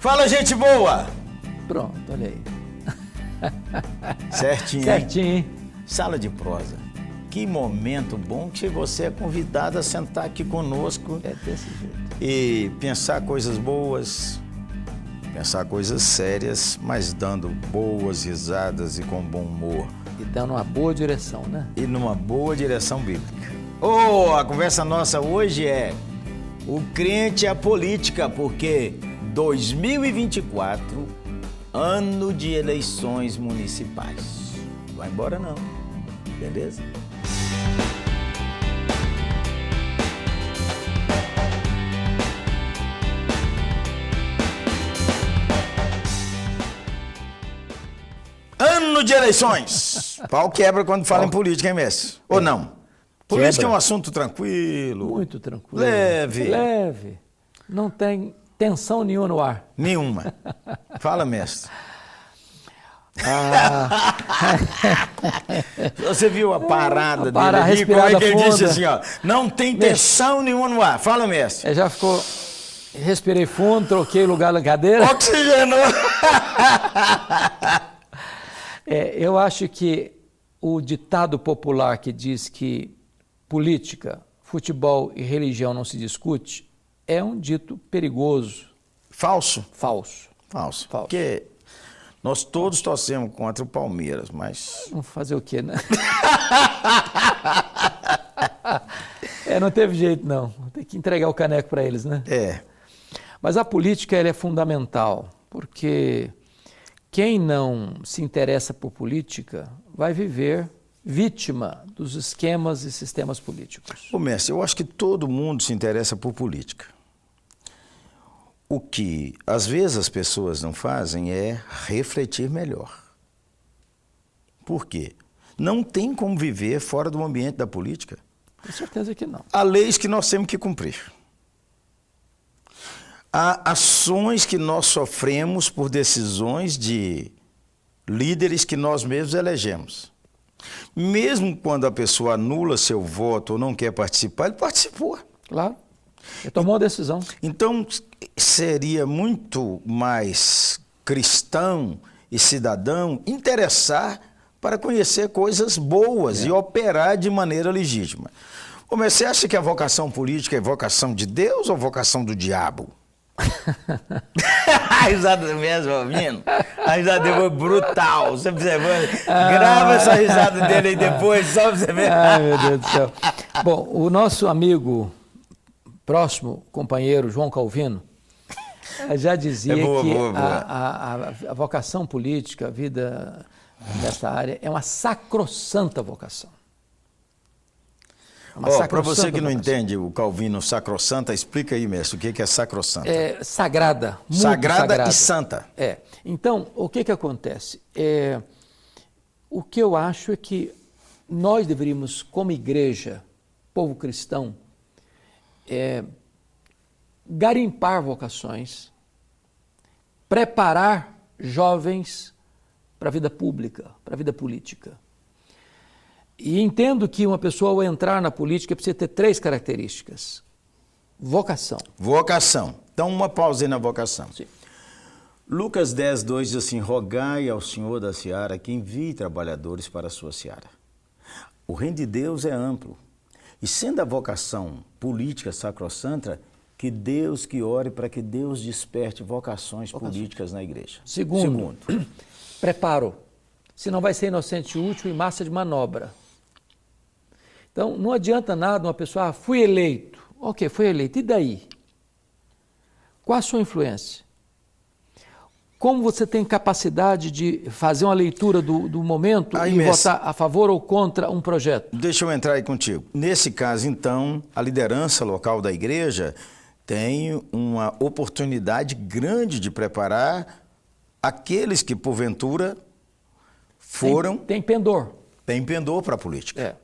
Fala, gente boa! Pronto, olha aí. Certinho, Certinho, hein? Sala de prosa. Que momento bom que você é convidado a sentar aqui conosco. É desse jeito. E pensar coisas boas, pensar coisas sérias, mas dando boas risadas e com bom humor. E dando uma boa direção, né? E numa boa direção bíblica. A conversa nossa hoje é o crente e a política, porque 2024, ano de eleições municipais. Não vai embora não, beleza? Ano de eleições. Pau quebra quando fala em política, hein, mestre? Ou não? Política é um assunto tranquilo. Muito tranquilo. Leve. Leve. Não tem tensão nenhuma no ar. Nenhuma. Fala, mestre. Você viu a parada dele? Como é que ele disse assim, ó? Não tem tensão nenhuma no ar. Fala, mestre. Já ficou... Respirei fundo, troquei o lugar da cadeira. Oxigenou. Eu acho que o ditado popular que diz que política, futebol e religião não se discute é um dito perigoso. Falso? Falso. Falso. Porque nós todos torcemos contra o Palmeiras, mas... Vamos fazer o quê, né? Não teve jeito, não. Tem que entregar o caneco para eles, né? Mas a política ela é fundamental, porque quem não se interessa por política vai viver vítima dos esquemas e sistemas políticos. Ô, mestre, eu acho que todo mundo se interessa por política. O que, às vezes, as pessoas não fazem é refletir melhor. Por quê? Não tem como viver fora do ambiente da política. Com certeza que não. Há leis que nós temos que cumprir. Há ações que nós sofremos por decisões de líderes que nós mesmos elegemos. Mesmo quando a pessoa anula seu voto ou não quer participar, ele participou. Claro. Ele tomou a decisão. Então, seria muito mais cristão e cidadão interessar para conhecer coisas boas e operar de maneira legítima. Mas você acha que a vocação política é vocação de Deus ou vocação do diabo? A risada mesmo, menino. A risada dele foi brutal. Você observou? Grava essa risada dele aí depois, só pra você ver. Ai, meu Deus do céu. Bom, o nosso amigo, próximo companheiro, João Calvino, já dizia que a vocação política, a vida nessa área, é uma sacrossanta vocação. Para você que não entende o Calvino sacrossanta, explica aí, mestre, o que é sacrossanta? É sagrada. Muito sagrada e santa. Então, o que acontece? O que eu acho é que nós deveríamos, como igreja, povo cristão, garimpar vocações, preparar jovens para a vida pública, para a vida política. E entendo que uma pessoa, ao entrar na política, precisa ter 3 características. Vocação. Vocação. Então, uma pausa aí na vocação. Sim. Lucas 10, 2 diz assim: rogai ao Senhor da seara que envie trabalhadores para a sua seara. O reino de Deus é amplo. E sendo a vocação política sacrossanta, que Deus que ore para que Deus desperte vocações políticas na igreja. Segundo, preparo. Senão vai ser inocente útil e massa de manobra. Então, não adianta nada uma pessoa, fui eleito. Ok, fui eleito. E daí? Qual a sua influência? Como você tem capacidade de fazer uma leitura do momento e votar a favor ou contra um projeto? Deixa eu entrar aí contigo. Nesse caso, então, a liderança local da igreja tem uma oportunidade grande de preparar aqueles que, porventura, foram... Tem pendor. Tem pendor para a política.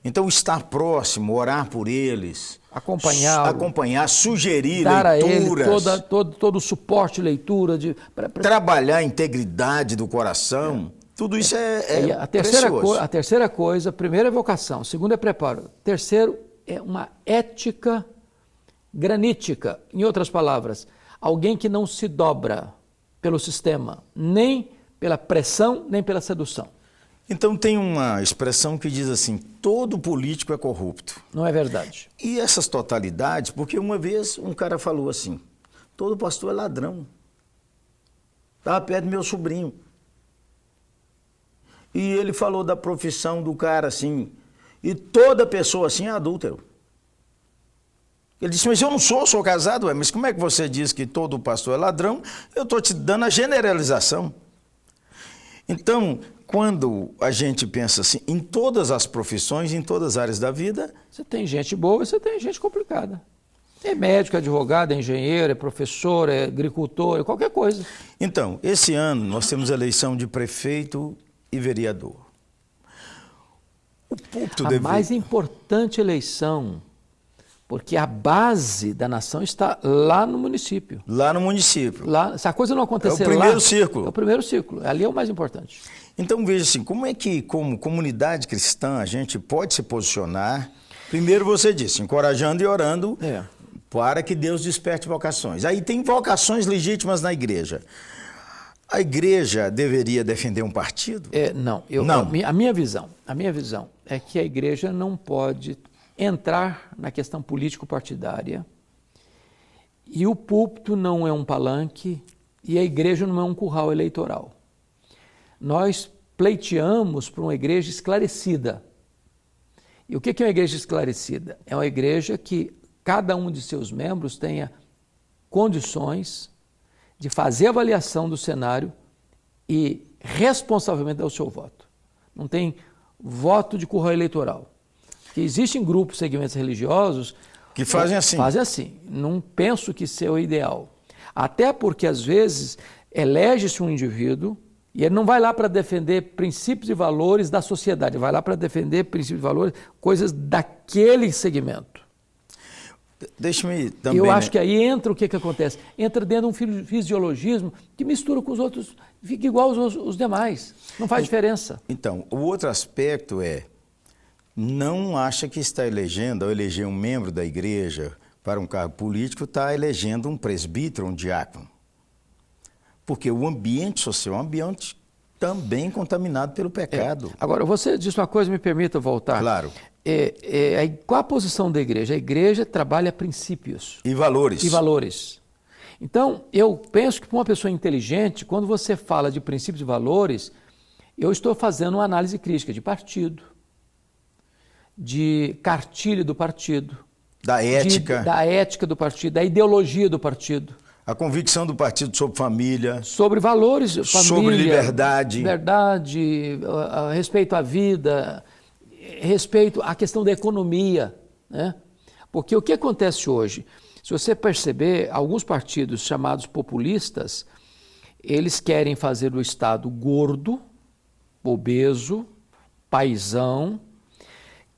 Então, estar próximo, orar por eles, acompanhar, sugerir dar leituras, a ele todo o suporte, leitura, trabalhar a integridade do coração, tudo isso é precioso. A terceira coisa, primeiro é vocação, segundo é preparo, terceiro é uma ética granítica. Em outras palavras, Alguém que não se dobra pelo sistema, nem pela pressão, nem pela sedução. Então tem uma expressão que diz assim, todo político é corrupto. Não é verdade. E essas totalidades, porque uma vez um cara falou assim, todo pastor é ladrão. Estava perto do meu sobrinho. E ele falou da profissão do cara assim, e toda pessoa assim é adúltero. Ele disse, mas eu não sou casado, mas como é que você diz que todo pastor é ladrão? Eu estou te dando a generalização. Então, quando a gente pensa assim, em todas as profissões, em todas as áreas da vida... Você tem gente boa e você tem gente complicada. É médico, é advogado, é engenheiro, é professor, é agricultor, é qualquer coisa. Então, esse ano nós temos eleição de prefeito e vereador. O púlpito A mais importante eleição, porque a base da nação está lá no município. Lá no município. Lá, se a coisa não acontecer lá... É o primeiro círculo. É o primeiro círculo. Ali é o mais importante. Então, veja assim, como é que, como comunidade cristã, a gente pode se posicionar? Primeiro você disse, encorajando e orando para que Deus desperte vocações. Aí tem vocações legítimas na igreja. A igreja deveria defender um partido? Não. Não. A minha visão é que a igreja não pode entrar na questão político-partidária e o púlpito não é um palanque e a igreja não é um curral eleitoral. Nós pleiteamos por uma igreja esclarecida. E o que é uma igreja esclarecida? É uma igreja que cada um de seus membros tenha condições de fazer avaliação do cenário e responsavelmente dar o seu voto. Não tem voto de curral eleitoral. Que existem grupos, segmentos religiosos que fazem assim. Fazem assim. Não penso que seja o ideal. Até porque, às vezes, elege-se um indivíduo e ele não vai lá para defender princípios e valores da sociedade, vai lá para defender princípios e valores, coisas daquele segmento. Deixa-me também... Eu acho que aí entra o que acontece? Entra dentro de um fisiologismo que mistura com os outros, fica igual os demais. Não faz diferença. Então, o outro aspecto é, não acha que está elegendo, ao eleger um membro da igreja para um cargo político, está elegendo um presbítero, um diácono. Porque o ambiente social é um ambiente também contaminado pelo pecado. Agora, você disse uma coisa, me permita voltar. Claro. Qual a posição da igreja? A igreja trabalha princípios. E valores. E valores. Então, eu penso que para uma pessoa inteligente, quando você fala de princípios e valores, eu estou fazendo uma análise crítica de partido, de cartilha do partido. Da ética. Da ética do partido, da ideologia do partido. A convicção do partido sobre família. Sobre valores, família. Sobre liberdade. Liberdade, respeito à vida, respeito à questão da economia, né? Porque o que acontece hoje? Se você perceber, alguns partidos chamados populistas, eles querem fazer o Estado gordo, obeso, paizão,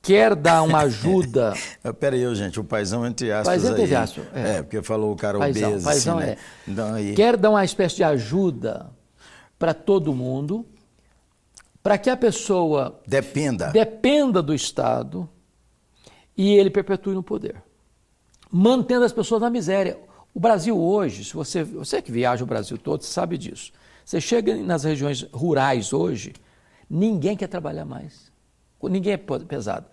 quer dar uma ajuda... Peraí, gente, o paizão entre aspas paizão aí. Entre aspas, porque falou o cara paizão, obeso, paizão assim, né? Então, aí... Quer dar uma espécie de ajuda para todo mundo, para que a pessoa dependa do Estado e ele perpetue no poder, mantendo as pessoas na miséria. O Brasil hoje, se você que viaja o Brasil todo, sabe disso. Você chega nas regiões rurais hoje, ninguém quer trabalhar mais. Ninguém é pesado.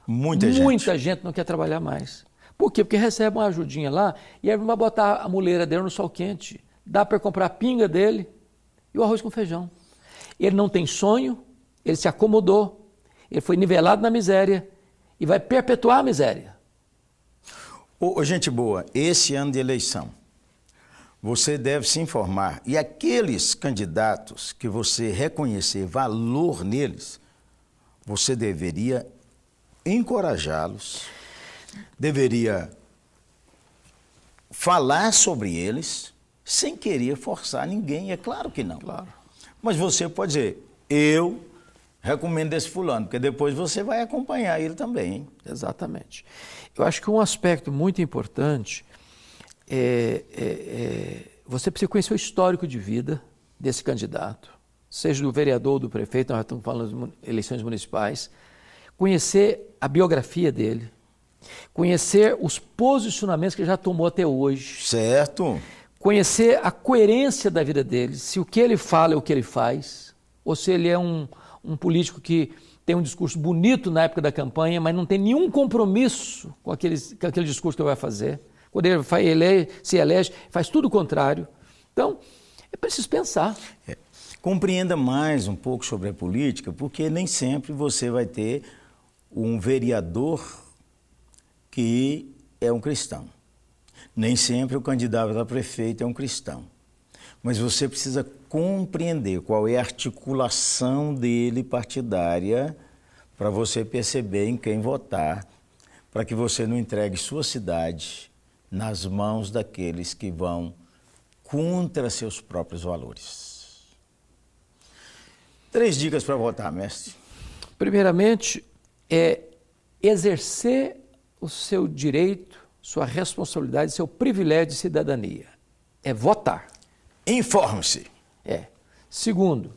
Muita gente não quer trabalhar mais. Por quê? Porque recebe uma ajudinha lá e aí vai botar a muleira dele no sol quente. Dá para comprar a pinga dele e o arroz com feijão. Ele não tem sonho, ele se acomodou, ele foi nivelado na miséria e vai perpetuar a miséria. Gente boa, esse ano de eleição, você deve se informar. E aqueles candidatos que você reconhecer valor neles, você deveria encorajá-los, deveria falar sobre eles, sem querer forçar ninguém, é claro que não. Claro. Mas você pode dizer, eu recomendo esse fulano, porque depois você vai acompanhar ele também. Hein? Exatamente. Eu acho que um aspecto muito importante você precisa conhecer o histórico de vida desse candidato, seja do vereador ou do prefeito, nós estamos falando de eleições municipais, conhecer a biografia dele, conhecer os posicionamentos que ele já tomou até hoje. Certo. conhecer a coerência da vida dele, se o que ele fala é o que ele faz, ou se ele é um político que tem um discurso bonito na época da campanha, mas não tem nenhum compromisso com aquele discurso que ele vai fazer. Quando ele se elege, faz tudo o contrário. Então, é preciso pensar. Compreenda mais um pouco sobre a política, porque nem sempre você vai ter um vereador que é um cristão. Nem sempre o candidato a prefeito é um cristão. Mas você precisa compreender qual é a articulação dele partidária para você perceber em quem votar, para que você não entregue sua cidade nas mãos daqueles que vão contra seus próprios valores. 3 dicas para votar, mestre. Primeiramente, é exercer o seu direito, sua responsabilidade, seu privilégio de cidadania. É votar. Informe-se. Segundo,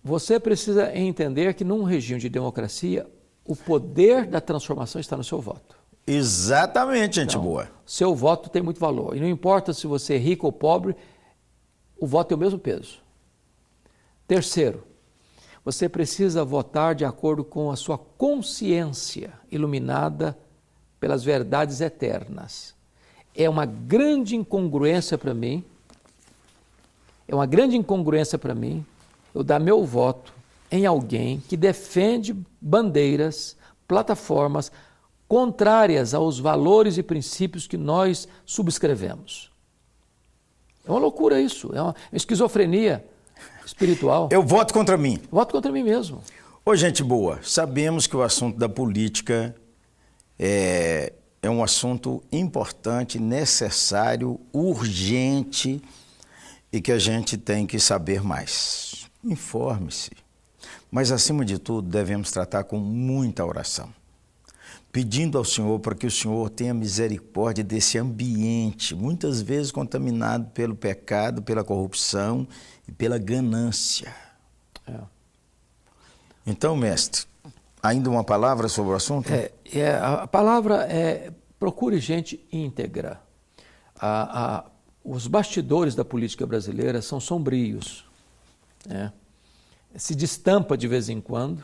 você precisa entender que num regime de democracia, o poder da transformação está no seu voto. Exatamente, gente boa. Seu voto tem muito valor. E não importa se você é rico ou pobre, o voto tem o mesmo peso. Terceiro, você precisa votar de acordo com a sua consciência iluminada pelas verdades eternas. É uma grande incongruência para mim, eu dar meu voto em alguém que defende bandeiras, plataformas contrárias aos valores e princípios que nós subscrevemos. É uma loucura isso, é uma esquizofrenia espiritual. Eu voto contra mim. Voto contra mim mesmo. Ô, gente boa, sabemos que o assunto da política é um assunto importante, necessário, urgente e que a gente tem que saber mais. Informe-se. Mas, acima de tudo, devemos tratar com muita oração, pedindo ao Senhor para que o Senhor tenha misericórdia desse ambiente, muitas vezes contaminado pelo pecado, pela corrupção e pela ganância. Então, mestre, ainda uma palavra sobre o assunto? A palavra é procure gente íntegra. Os bastidores da política brasileira são sombrios. Se destampa de vez em quando.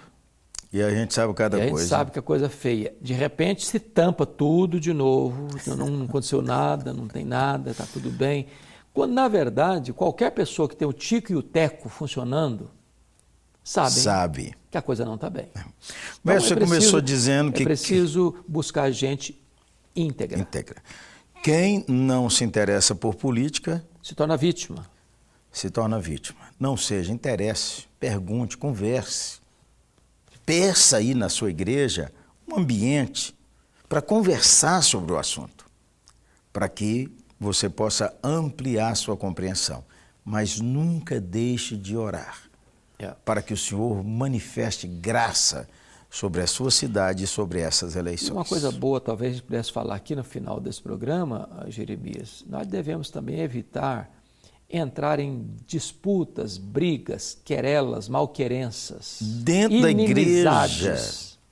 E a gente sabe cada coisa. A gente sabe que a coisa é feia. De repente se tampa tudo de novo, não aconteceu nada, não tem nada, está tudo bem. Quando, na verdade, qualquer pessoa que tem o tico e o teco funcionando, sabe que a coisa não está bem. Mas você começou dizendo que... É preciso buscar gente íntegra. Quem não se interessa por política... se torna vítima. Não seja, interesse, pergunte, converse. Peça aí na sua igreja um ambiente para conversar sobre o assunto, para que você possa ampliar sua compreensão. Mas nunca deixe de orar, para que o Senhor manifeste graça sobre a sua cidade e sobre essas eleições. Uma coisa boa, talvez a gente pudesse falar aqui no final desse programa, Jeremias, nós devemos também evitar entrar em disputas, brigas, querelas, malquerenças, dentro da igreja,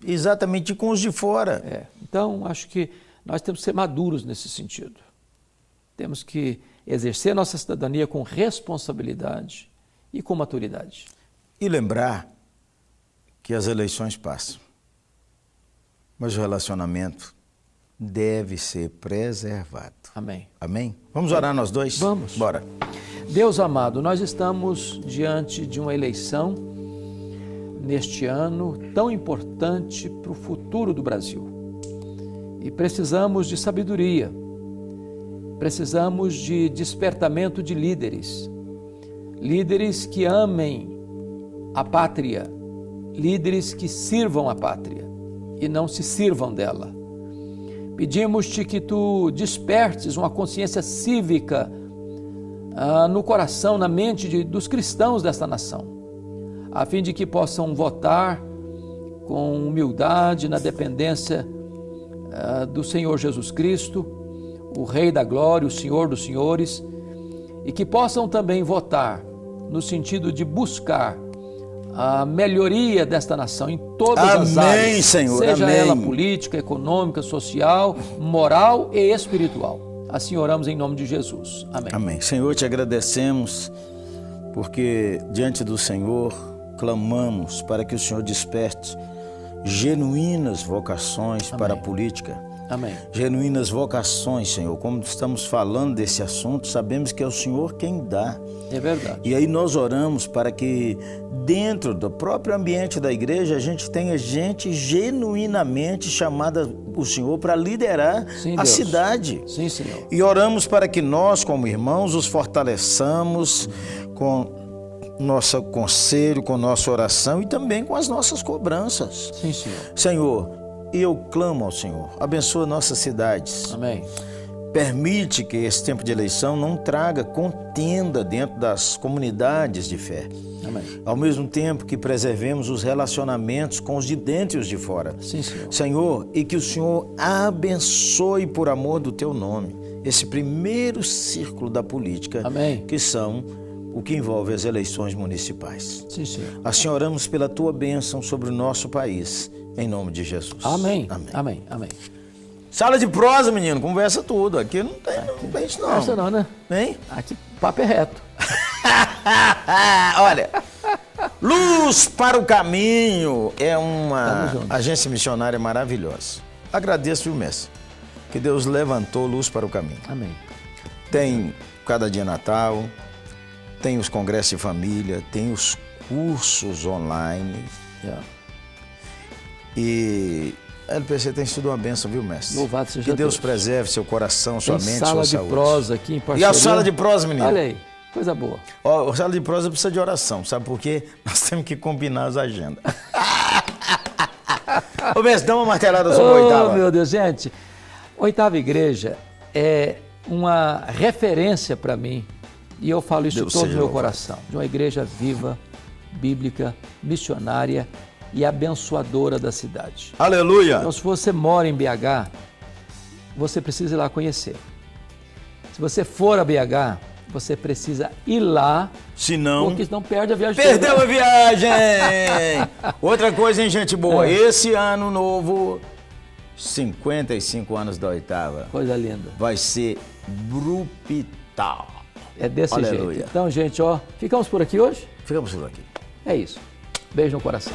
exatamente, com os de fora. Então, acho que nós temos que ser maduros nesse sentido. Temos que exercer nossa cidadania com responsabilidade e com maturidade. E lembrar que as eleições passam, mas o relacionamento deve ser preservado. Amém. Amém? Vamos orar nós dois? Vamos. Bora. Deus amado, nós estamos diante de uma eleição neste ano tão importante para o futuro do Brasil. E precisamos de sabedoria, precisamos de despertamento de líderes, líderes que amem a pátria, líderes que sirvam a pátria e não se sirvam dela. Pedimos-te que tu despertes uma consciência cívica no coração, na mente dos cristãos desta nação, a fim de que possam votar com humildade na dependência do Senhor Jesus Cristo, o Rei da Glória, o Senhor dos Senhores, e que possam também votar no sentido de buscar a melhoria desta nação em todas as áreas, Senhor, seja ela política, econômica, social, moral e espiritual. Assim oramos em nome de Jesus. Amém. Amém. Senhor, te agradecemos porque diante do Senhor clamamos para que o Senhor desperte genuínas vocações para a política. Amém. Genuínas vocações, Senhor. Como estamos falando desse assunto, sabemos que é o Senhor quem dá. É verdade. E aí nós oramos para que dentro do próprio ambiente da igreja a gente tenha gente genuinamente chamada o Senhor para liderar Sim, a Deus. cidade. Sim, Senhor. E oramos para que nós, como irmãos, os fortaleçamos com nosso conselho, com nossa oração e também com as nossas cobranças. Sim, Senhor. Senhor, eu clamo ao Senhor, abençoa nossas cidades. Amém. Permite que esse tempo de eleição não traga contenda dentro das comunidades de fé. Amém. Ao mesmo tempo que preservemos os relacionamentos com os de dentro e os de fora. Sim, Senhor. Senhor, e que o Senhor abençoe por amor do teu nome esse primeiro círculo da política, Amém. que são o que envolve as eleições municipais. Sim, Senhor. Assim oramos pela tua bênção sobre o nosso país, em nome de Jesus. Amém. Amém. Amém. Amém. Sala de prosa, menino, conversa tudo. Aqui não tem isso não. Essa não, né? Hein? Aqui, papo é reto. Olha, Luz para o Caminho é uma Tamo junto. agência missionária maravilhosa. Agradeço, viu, mestre? Que Deus levantou Luz para o Caminho. Amém. Tem cada dia Natal, tem os congressos de família, tem os cursos online. Yeah. E a LPC tem sido uma bênção, viu, mestre? Louvado seja Que Deus Deus. preserve seu coração, sua Tem mente, sala sua de saúde. prosa aqui em E parceria. a sala de prosa, menino? Olha aí, coisa boa. Ó, a sala de prosa precisa de oração, sabe por quê? Nós temos que combinar as agendas. Ô, mestre, dá uma martelada sobre a oitava. Oh, meu Deus, gente. Oitava Igreja é uma referência para mim, e eu falo isso Deus todo seja o meu louvado. coração, de uma igreja viva, bíblica, missionária e abençoadora da cidade. Aleluia! Então, se você mora em BH, você precisa ir lá conhecer. Se você for a BH, você precisa ir lá, Se não, porque senão perde a viagem perdeu toda. a viagem! Outra coisa, hein, gente boa? É. Esse ano novo, 55 anos da oitava, Coisa linda. vai ser brutal. É desse Aleluia. jeito. Então, gente, ó, ficamos por aqui hoje? Ficamos por aqui. É isso. Beijo no coração.